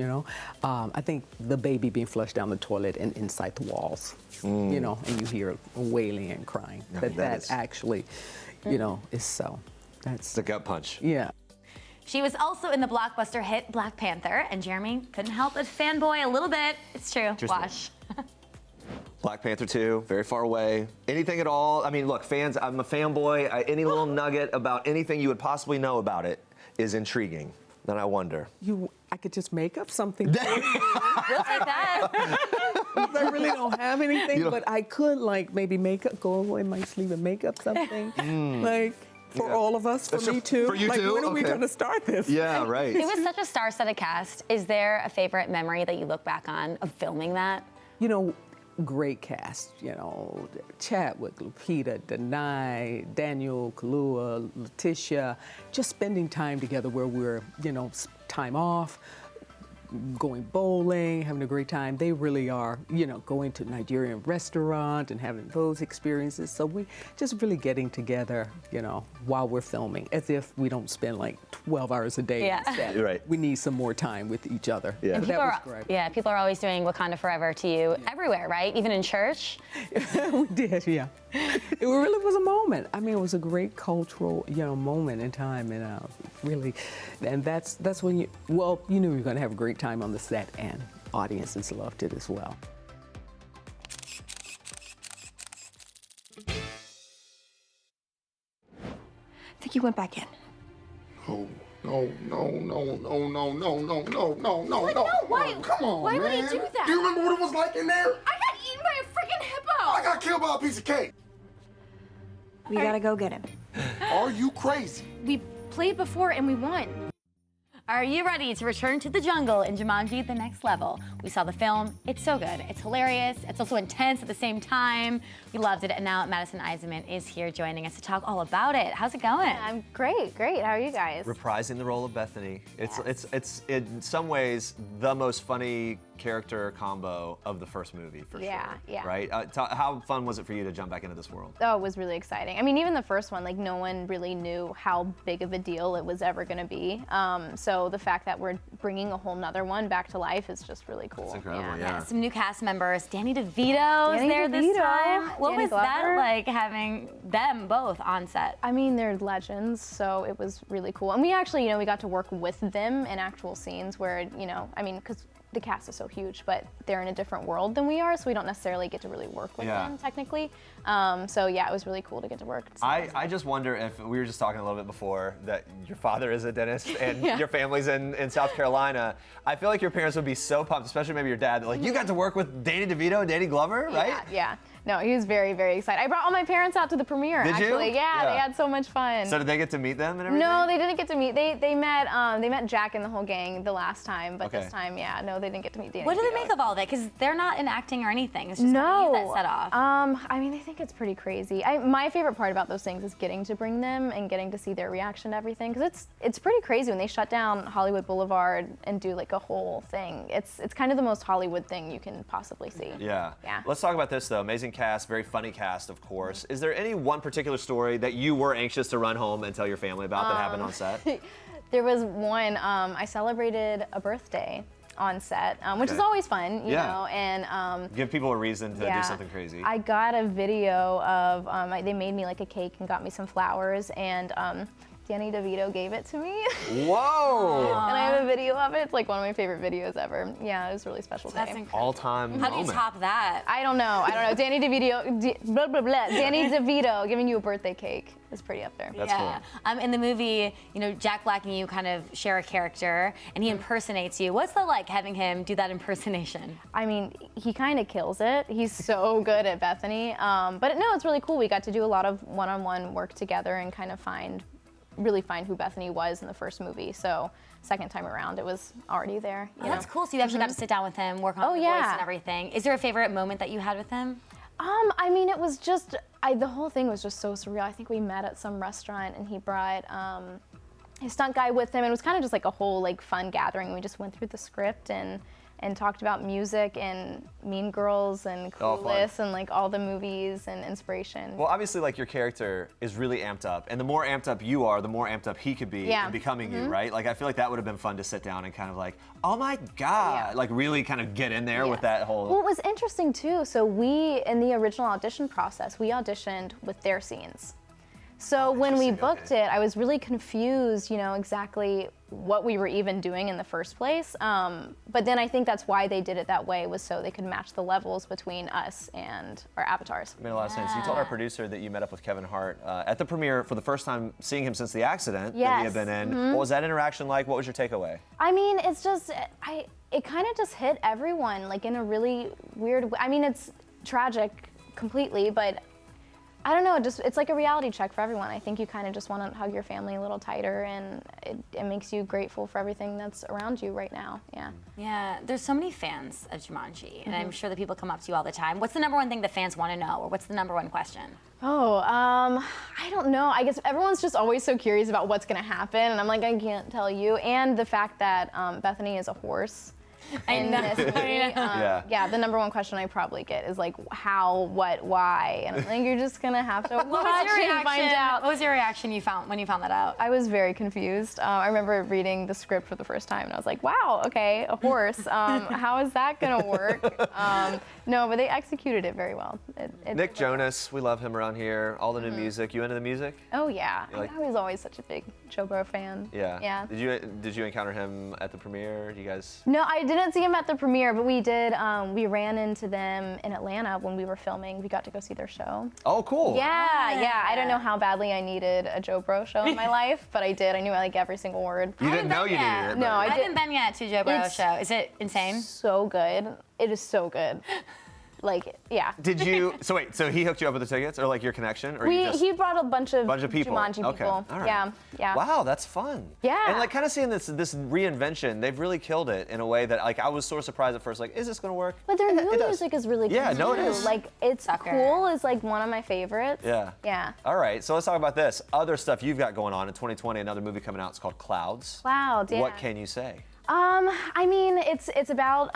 I think the baby being flushed down the toilet and inside the walls, and you hear wailing and crying. That actually, is so. That's the gut punch. Yeah. She was also in the blockbuster hit Black Panther, and Jeremy couldn't help but fanboy a little bit. It's true. Watch. Black Panther 2, very far away. Anything at all? I mean, look, fans, I'm a fanboy. Any little nugget about anything you would possibly know about it is intriguing. Then I wonder. I could just make up something. We'll take that. I really don't have anything, but I could maybe go in my sleep and make up something. For all of us, for me too. For you too? When are we going to start this? Yeah, right. It was such a star-studded cast. Is there a favorite memory that you look back on of filming that? Great cast, Chadwick, Lupita, Denai, Daniel, Kalua, Letitia, just spending time together where we're, time off, going bowling, having a great time. They really are, going to Nigerian restaurant and having those experiences. So we just really getting together, while we're filming, as if we don't spend 12 hours a day. Yeah. Right. We need some more time with each other. Yeah. And that was great. Yeah, people are always doing Wakanda Forever to you everywhere, right? Even in church. We did, yeah. It really was a moment. I mean, it was a great cultural, moment in time, and really, and that's when you knew you were going to have a great time on the set, and audiences loved it as well. I think you went back in. No. Why? Come on, Why man. would he do that? Do you remember what it was like in there? I got eaten by a freaking hippo. I got killed by a piece of cake. We gotta go get him. Are you crazy? We played before and we won. Are you ready to return to the jungle in Jumanji: The Next Level? We saw the film. It's so good. It's hilarious. It's also intense at the same time. We loved it. And now Madison Iseman is here joining us to talk all about it. How's it going? I'm great. How are you guys? Reprising the role of Bethany. It's in some ways the most funny character combo of the first movie, for sure. Yeah. Right? How fun was it for you to jump back into this world? Oh, it was really exciting. I mean, even the first one, no one really knew how big of a deal it was ever going to be. So the fact that we're bringing a whole nother one back to life is just really cool. It's incredible, yeah. Some new cast members. Danny DeVito is there this time. What was that like, having them both on set? I mean, they're legends, so it was really cool. And we actually, we got to work with them in actual scenes where, because the cast is so huge, but they're in a different world than we are, so we don't necessarily get to really work with them technically. So yeah, it was really cool to get to work. I just wonder if, we were just talking a little bit before, that your father is a dentist and your family's in South Carolina. I feel like your parents would be so pumped, especially maybe your dad, that you got to work with Danny DeVito and Danny Glover, right? Yeah. No, he was very, very excited. I brought all my parents out to the premiere, Did actually. you? Yeah, they had so much fun. So did they get to meet them and everything? No, they didn't get to meet. They met Jack and the whole gang the last time, but this time, no, they didn't get to meet Danny. What do they make of all that? Because they're not in acting or anything. It's just you that set off. I mean, they think it's pretty crazy. My favorite part about those things is getting to bring them and getting to see their reaction to everything, because it's pretty crazy when they shut down Hollywood Boulevard and do a whole thing. It's kind of the most Hollywood thing you can possibly see. Yeah. Yeah. Let's talk about this though. Amazing cast, very funny cast, of course. Is there any one particular story that you were anxious to run home and tell your family about that happened on set? There was one. I celebrated a birthday on set, which is always fun, you know, and give people a reason to do something crazy. I got a video of they made me a cake and got me some flowers, and Danny DeVito gave it to me. Whoa! And I have a video of it. It's one of my favorite videos ever. Yeah, it was a really special That's day. incredible. All-time How do you moment. top that? I don't know. Danny DeVito, Danny DeVito giving you a birthday cake is pretty up there. That's cool. In the movie, Jack Black and you kind of share a character, and he impersonates you. What's that like, having him do that impersonation? I mean, he kind of kills it. He's so good at Bethany. But no, it's really cool. We got to do a lot of one-on-one work together and kind of find really find who Bethany was in the first movie. So second time around, it was already there. Oh, that's cool. So you actually got to sit down with him, work on the voice and everything. Is there a favorite moment that you had with him? I mean, it was just, the whole thing was just so surreal. I think we met at some restaurant and he brought his stunt guy with him. And it was kind of just like a whole like fun gathering. We just went through the script and talked about music and Mean Girls and Clueless and like all the movies and inspiration. Well, obviously, like your character is really amped up, and the more amped up you are, the more amped up he could be in becoming you, right? Like I feel like that would have been fun to sit down and kind of like, oh my God, like really kind of get in there with that whole. Well, it was interesting too. So we, in the original audition process, we auditioned with their scenes. So when we booked it, I was really confused, exactly what we were even doing in the first place. But then I think that's why they did it that way, was so they could match the levels between us and our avatars. It made a lot of sense. You told our producer that you met up with Kevin Hart at the premiere for the first time, seeing him since the accident that he had been in. What was that interaction like? What was your takeaway? I mean, it's just, it kind of just hit everyone, like in a really weird way. I mean, it's tragic completely, but I don't know, it's like a reality check for everyone. I think you kind of just want to hug your family a little tighter, and it makes you grateful for everything that's around you right now. Yeah, there's so many fans of Jumanji, and I'm sure that people come up to you all the time. What's the number one thing the fans want to know, or what's the number one question? I don't know. I guess everyone's just always so curious about what's going to happen, and I'm like, I can't tell you. And the fact that Bethany is a horse. In this movie, the number one question I probably get is like, how, what, why? And I think you're just gonna have to watch and find out. What was your reaction when you found that out? I was very confused. I remember reading the script for the first time, and I was like, wow, okay, a horse. How is that gonna work? No, but they executed it very well. Nick Jonas, we love him around here. All the new music. You into the music? Oh yeah, I was always such a big Chopra fan. Yeah. Did you encounter him at the premiere? Do you guys? No, I didn't see him at the premiere, but we did. We ran into them in Atlanta when we were filming. We got to go see their show. Oh, cool. Yeah. I don't know how badly I needed a Joe Bro show in my life, but I did. I knew like every single word. You didn't know you needed it. No, I haven't been yet to a Joe Bro show. Is it insane? So good. It is so good. Like, yeah. Did you? So wait. So he hooked you up with the tickets, or like your connection, or he brought a bunch of people. Jumanji people. Okay. All right. Yeah. Wow, that's fun. Yeah. And like kind of seeing this reinvention, they've really killed it in a way that like I was sort of surprised at first. Like, is this gonna work? But their new music is really good. Yeah, no, it too. is. Like, it's cool. Is like one of my favorites. Yeah. Yeah. All right. So let's talk about this other stuff you've got going on in 2020. Another movie coming out. It's called Clouds. Clouds. Yeah. What can you say? I mean, it's about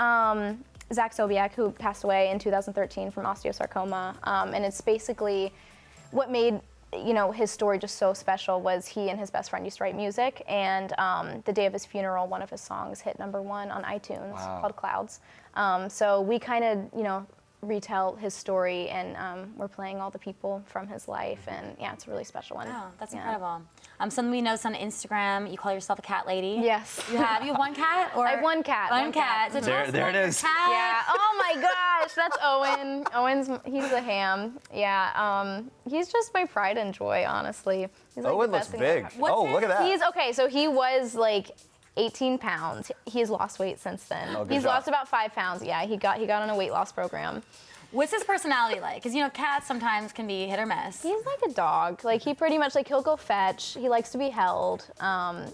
Zach Sobiek, who passed away in 2013 from osteosarcoma, and it's basically what made his story just so special was he and his best friend used to write music, and the day of his funeral, one of his songs hit #1 on iTunes called Clouds. So we kind of retell his story, and we're playing all the people from his life, and yeah, it's a really special one. Oh, that's incredible. Something we noticed on Instagram, you call yourself a cat lady. Yes. You have one cat? Or? I have one cat. One cat. So there it is. Cat. Yeah. Oh my gosh, that's Owen. He's a ham. Yeah. He's just my pride and joy, honestly. He's like Owen the looks best thing big. ever. Look at that. So he was like 18 pounds. He has lost weight since then. He's lost about 5 pounds. Yeah, he got on a weight loss program. What's his personality like? Because cats sometimes can be hit or miss. He's like a dog. Like he pretty much he'll go fetch. He likes to be held.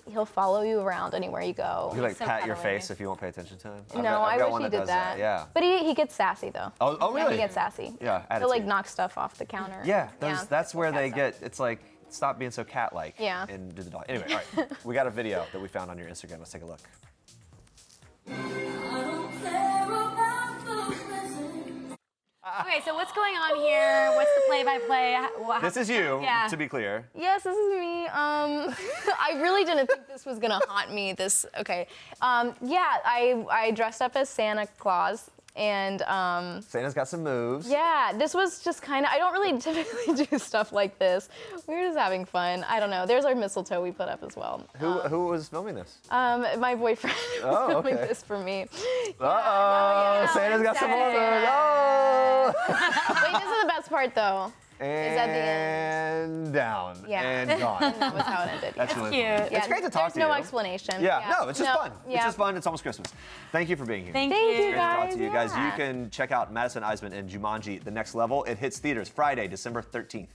He'll follow you around anywhere you go. You pat your face if you won't pay attention to him. I wish he did that. Yeah. But he gets sassy though. Oh really? Yeah, he gets sassy. Yeah. He'll like knock stuff off the counter. Yeah. That's where they get. It's like stop being so cat-like. Yeah. And do the dog. Anyway, all right. We got a video that we found on your Instagram. Let's take a look. Okay, so what's going on here? What's the play-by-play? This is you, to be clear. Yes, this is me. I really didn't think this was gonna haunt me. I dressed up as Santa Claus. And Santa's got some moves. Yeah, this was just kind of, I don't really typically do stuff like this. We were just having fun. I don't know. There's our mistletoe we put up as well. Who was filming this? My boyfriend was filming this for me. Santa's got some moves. Oh! Wait, this is the best part though. Is at the end. Down. Yeah. And gone. And that was how it ended. That's really cute. Fun. It's great to talk to you. There's no explanation. Yeah. No, it's just fun. Yeah. It's just fun. It's almost Christmas. Thank you for being here. Thank you, It's great guys. to talk to you guys. You can check out Madison Iseman and Jumanji: The Next Level. It hits theaters Friday, December 13th.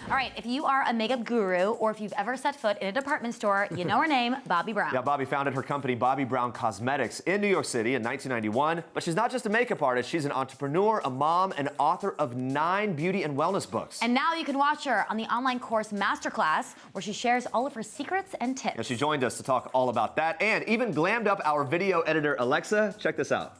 All right, if you are a makeup guru or if you've ever set foot in a department store, you know her name, Bobbi Brown. Yeah, Bobbi founded her company, Bobbi Brown Cosmetics, in New York City in 1991. But she's not just a makeup artist, she's an entrepreneur, a mom, and author of 9 beauty and wellness books. And now you can watch her on the online course Masterclass, where she shares all of her secrets and tips. And she joined us to talk all about that and even glammed up our video editor, Alexa. Check this out.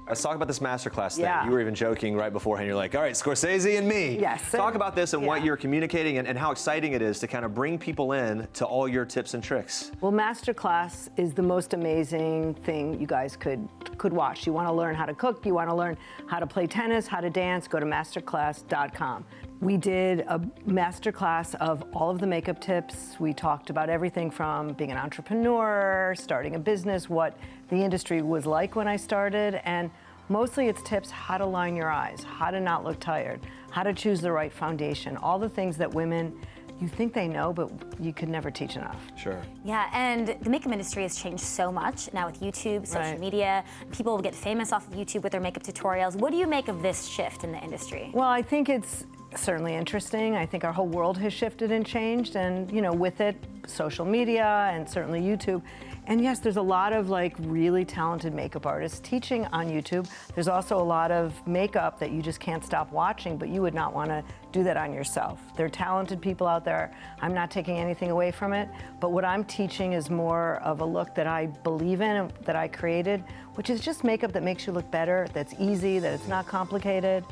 Let's talk about this masterclass thing. Yeah. You were even joking right beforehand. You're like, all right, Scorsese and me. Yes. Talk about this and what you're communicating and how exciting it is to kind of bring people in to all your tips and tricks. Well, Masterclass is the most amazing thing you guys could watch. You want to learn how to cook, you want to learn how to play tennis, how to dance, go to masterclass.com. We did a masterclass of all of the makeup tips. We talked about everything from being an entrepreneur, starting a business, what the industry was like when I started, and mostly it's tips how to line your eyes, how to not look tired, how to choose the right foundation, all the things that women, you think they know, but you could never teach enough. Sure. Yeah, and the makeup industry has changed so much now with YouTube, social media. People get famous off of YouTube with their makeup tutorials. What do you make of this shift in the industry? Well, I think it's certainly interesting. I think our whole world has shifted and changed, and with it, social media and certainly YouTube. And yes, there's a lot of really talented makeup artists teaching on YouTube. There's also a lot of makeup that you just can't stop watching, but you would not want to do that on yourself. There are talented people out there. I'm not taking anything away from it, but what I'm teaching is more of a look that I believe in and that I created, which is just makeup that makes you look better, that's easy, that it's not complicated.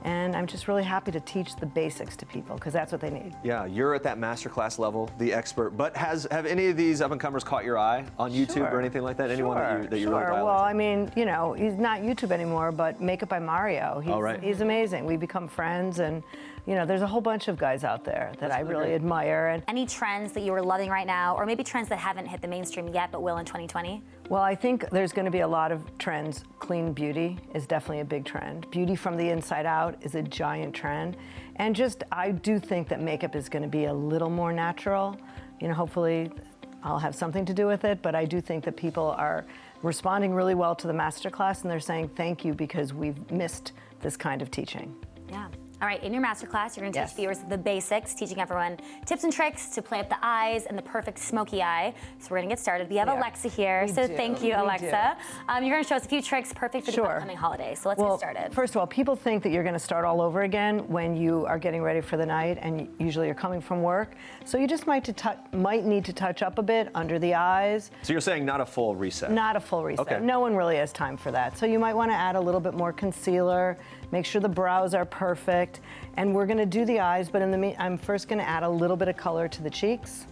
And I'm just really happy to teach the basics to people because that's what they need. Yeah, you're at that masterclass level, the expert. But have any of these up-and-comers caught your eye on YouTube or anything like that? Anyone that you really dial Well, into? I mean, he's not YouTube anymore, but Makeup by Mario. He's amazing. We become friends, and there's a whole bunch of guys out there that I really admire. And any trends that you are loving right now, or maybe trends that haven't hit the mainstream yet but will in 2020? Well, I think there's going to be a lot of trends. Clean beauty is definitely a big trend. Beauty from the inside out is a giant trend. And I do think that makeup is going to be a little more natural. Hopefully I'll have something to do with it, but I do think that people are responding really well to the masterclass, and they're saying thank you because we've missed this kind of teaching. Yeah. All right, in your masterclass, you're going to teach viewers the basics, teaching everyone tips and tricks to play up the eyes and the perfect smoky eye. So we're going to get started. We have Alexa here, thank you, Alexa. You're going to show us a few tricks perfect for the upcoming holidays. So let's get started. First of all, people think that you're going to start all over again when you are getting ready for the night, and usually you're coming from work. So you just might need to touch up a bit under the eyes. So you're saying not a full reset? Not a full reset. Okay. No one really has time for that. So you might want to add a little bit more concealer, make sure the brows are perfect. And we're going to do the eyes, but I'm first going to add a little bit of color to the cheeks,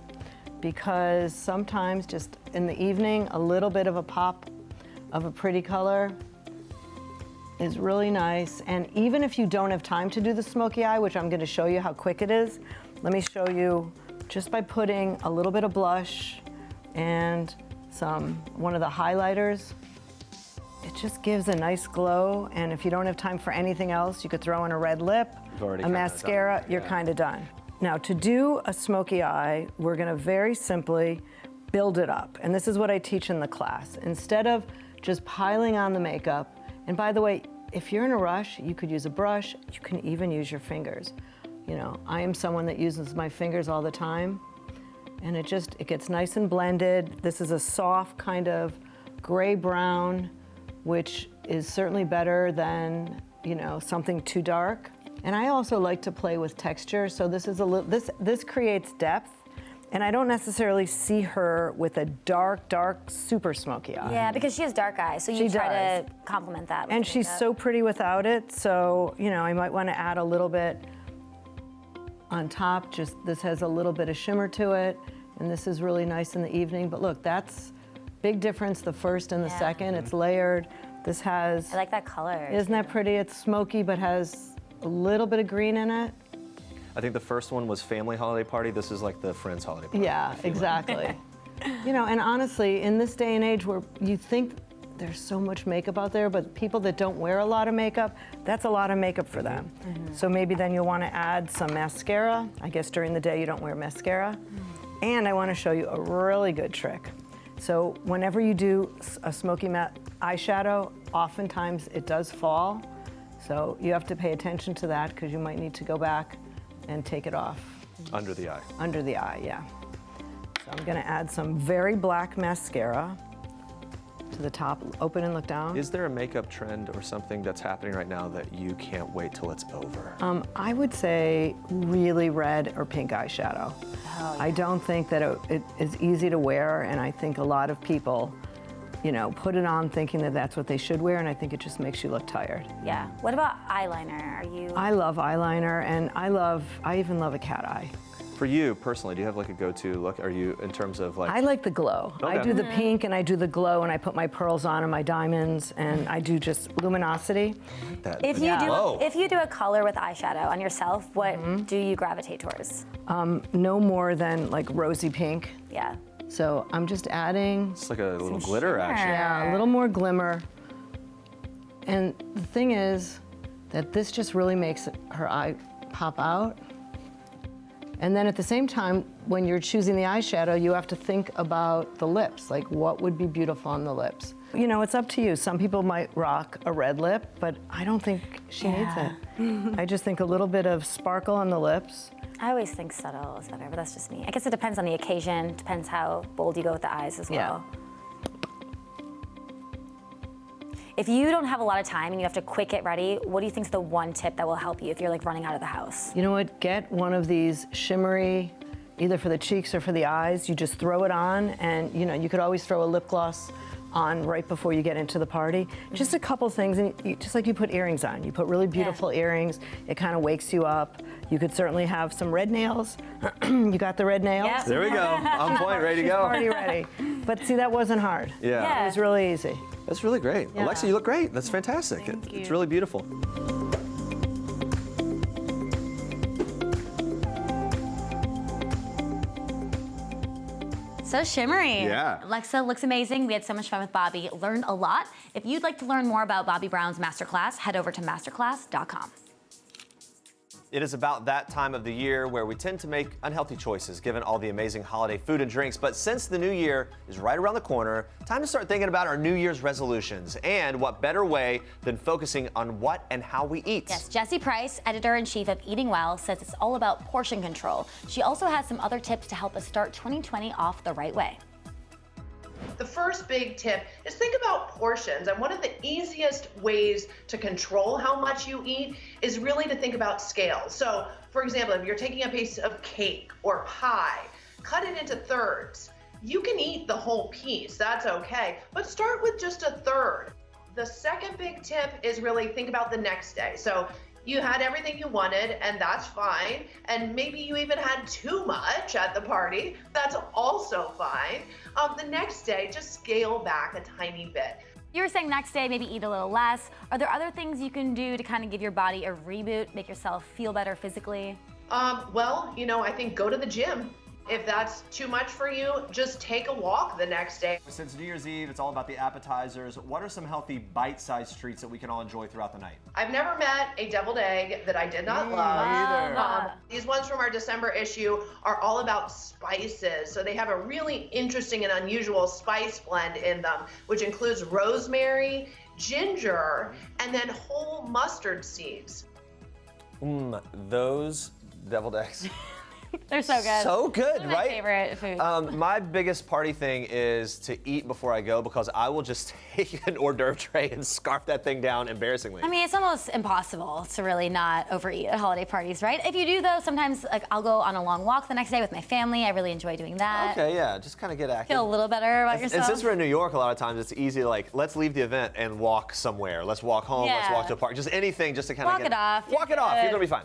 because sometimes just in the evening, a little bit of a pop of a pretty color is really nice. And even if you don't have time to do the smoky eye, which I'm going to show you how quick it is, let me show you just by putting a little bit of blush and one of the highlighters. It just gives a nice glow, and if you don't have time for anything else, you could throw in a red lip, a mascara, you're kind of done. Now, to do a smoky eye, we're gonna very simply build it up, and this is what I teach in the class. Instead of just piling on the makeup, and by the way, if you're in a rush, you could use a brush, you can even use your fingers. I am someone that uses my fingers all the time, and it gets nice and blended. This is a soft kind of gray-brown, which is certainly better than, something too dark. And I also like to play with texture, so this creates depth, and I don't necessarily see her with a dark, super smoky eye. Yeah, because she has dark eyes, so you try to complement that. And she's so pretty without it, so, I might want to add a little bit on top. This has a little bit of shimmer to it, and this is really nice in the evening. But look, that's big difference, the first and the second. It's layered. This has... I like that color. Isn't that pretty? It's smoky, but has a little bit of green in it. I think the first one was family holiday party. This is like the friends holiday party. Yeah, exactly. And honestly, in this day and age where you think there's so much makeup out there, but people that don't wear a lot of makeup, that's a lot of makeup for them. So maybe then you'll want to add some mascara. I guess during the day you don't wear mascara. And I want to show you a really good trick. So whenever you do a smoky matte eyeshadow, oftentimes it does fall. So you have to pay attention to that because you might need to go back and take it off. Under the eye. Under the eye, yeah. So I'm gonna add some very black mascara to the top. Open and look down. Is there a makeup trend or something that's happening right now that you can't wait till it's over? I would say really red or pink eyeshadow. I don't think that it is easy to wear, and I think a lot of people, you know, put it on thinking that that's what they should wear, and I think it just makes you look tired. Yeah. What about eyeliner? Are you? I love eyeliner, and I even love a cat eye. For you personally, do you have like a go-to look? Are you in terms of like? I like the glow. Okay. I do the pink and I do the glow and I put my pearls on and my diamonds and I do just luminosity. If you do a color with eyeshadow on yourself, what do you gravitate towards? No more than like rosy pink. Yeah. So I'm just adding. It's like a little glitter action. Yeah, a little more glimmer. And the thing is that this just really makes her eye pop out. And then at the same time, when you're choosing the eyeshadow, you have to think about the lips, like what would be beautiful on the lips. You know, it's up to you. Some people might rock a red lip, but I don't think she needs it. I just think a little bit of sparkle on the lips. I always think subtle is better, but that's just me. I guess it depends on the occasion, depends how bold you go with the eyes as well. If you don't have a lot of time and you have to quick get ready, what do you think is the one tip that will help you if you're like running out of the house? You know what? Get one of these shimmery, either for the cheeks or for the eyes. You just throw it on, and you know, you could always throw a lip gloss on right before you get into the party. Just a couple things, and just like you put earrings on. You put really beautiful earrings, it kind of wakes you up. You could certainly have some red nails. You got the red nails? Yep. There we go. On point, ready to go. Party ready. But see, that wasn't hard. Yeah. It was really easy. That's really great. Yeah. Alexa, you look great. That's fantastic. It's really beautiful. So shimmery. Yeah. Alexa looks amazing. We had so much fun with Bobbi. Learned a lot. If you'd like to learn more about Bobbi Brown's masterclass, head over to masterclass.com. It is about that time of the year where we tend to make unhealthy choices given all the amazing holiday food and drinks. But since the new year is right around the corner, time to start thinking about our New Year's resolutions. And what better way than focusing on what and how we eat? Yes, Jessie Price, editor-in-chief of Eating Well, says it's all about portion control. She also has some other tips to help us start 2020 off the right way. The first big tip is think about portions, and one of the easiest ways to control how much you eat is really to think about scales. So, for example, if you're taking a piece of cake or pie, cut it into thirds. You can eat the whole piece, that's okay, but start with just a third. The second big tip is really think about the next day. So you had everything you wanted, and that's fine. And maybe you even had too much at the party. That's also fine. The next day, just scale back a tiny bit. You were saying next day, maybe eat a little less. Are there other things you can do to kind of give your body a reboot, make yourself feel better physically? Well, you know, I think go to the gym. If that's too much for you, just take a walk the next day. Since New Year's Eve, it's all about the appetizers. What are some healthy bite-sized treats that we can all enjoy throughout the night? I've never met a deviled egg that I did not love. either. These ones from our December issue are all about spices. So they have a really interesting and unusual spice blend in them, which includes rosemary, ginger, and then whole mustard seeds. Those deviled eggs. They're so good. So good, One of my right? favorite foods. My biggest party thing is to eat before I go because I will just take an hors d'oeuvre tray and scarf that thing down embarrassingly. I mean, it's almost impossible to really not overeat at holiday parties, right? If you do, though, sometimes like I'll go on a long walk the next day with my family. I really enjoy doing that. Okay, yeah, just kind of get active. Feel a little better about And yourself. since we're in New York, a lot of times it's easy to like, let's leave the event and walk somewhere. Let's walk home, let's walk to a park. Just anything just to kind of Walk it off. Walk it off, you're gonna be fine.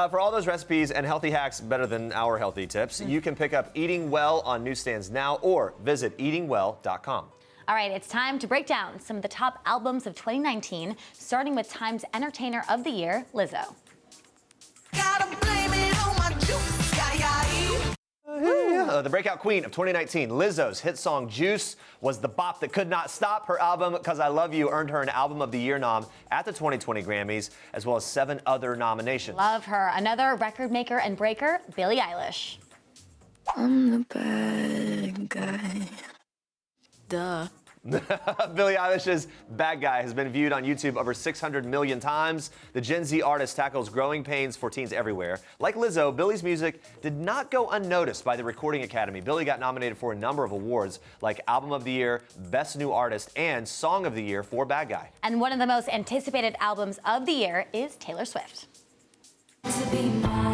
For all those recipes and healthy hacks better than our healthy tips, you can pick up Eating Well on newsstands now or visit eatingwell.com. All right, it's time to break down some of the top albums of 2019, starting with Time's Entertainer of the Year, Lizzo. The breakout queen of 2019, Lizzo's hit song Juice was the bop that could not stop. Her album, 'Cause I Love You, earned her an Album of the Year nom at the 2020 Grammys, as well as 7 other nominations. Love her. Another record maker and breaker, Billie Eilish. I'm the bad guy. Duh. Billie Eilish's Bad Guy has been viewed on YouTube over 600 million times. The Gen Z artist tackles growing pains for teens everywhere. Like Lizzo, Billie's music did not go unnoticed by the Recording Academy. Billie got nominated for a number of awards like Album of the Year, Best New Artist, and Song of the Year for Bad Guy. And one of the most anticipated albums of the year is Taylor Swift. To be my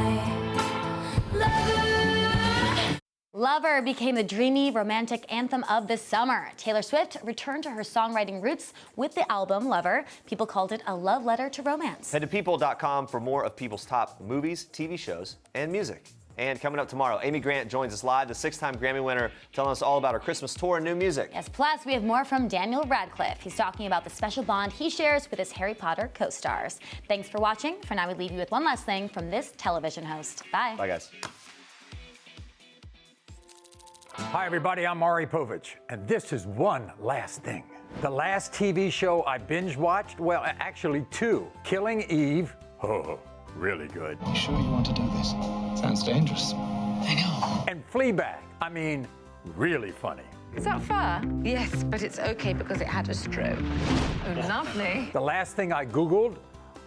Lover became the dreamy, romantic anthem of the summer. Taylor Swift returned to her songwriting roots with the album Lover. People called it a love letter to romance. Head to people.com for more of People's top movies, TV shows, and music. And coming up tomorrow, Amy Grant joins us live, the 6-time Grammy winner, telling us all about her Christmas tour and new music. Yes, plus we have more from Daniel Radcliffe. He's talking about the special bond he shares with his Harry Potter co-stars. Thanks for watching. For now, we leave you with one last thing from this television host. Bye. Bye, guys. Hi, everybody. I'm Maury Povich, and this is one last thing. The last TV show I binge-watched, well, actually 2. Killing Eve. Oh, really good. You sure you want to do this? Sounds dangerous. I know. And Fleabag. I mean, really funny. Is that fur? Yes, but it's okay because it had a stroke. Oh, lovely. The last thing I Googled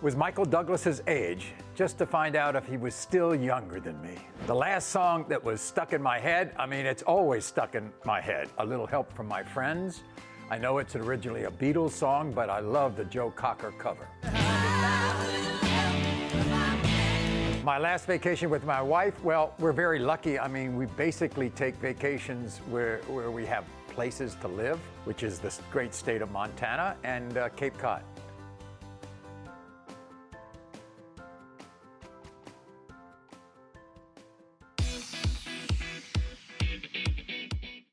was Michael Douglas's age, just to find out if he was still younger than me. The last song that was stuck in my head, I mean, it's always stuck in my head. A Little Help from My Friends. I know it's originally a Beatles song, but I love the Joe Cocker cover. My last vacation with my wife, well, we're very lucky. I mean, we basically take vacations where we have places to live, which is the great state of Montana and Cape Cod.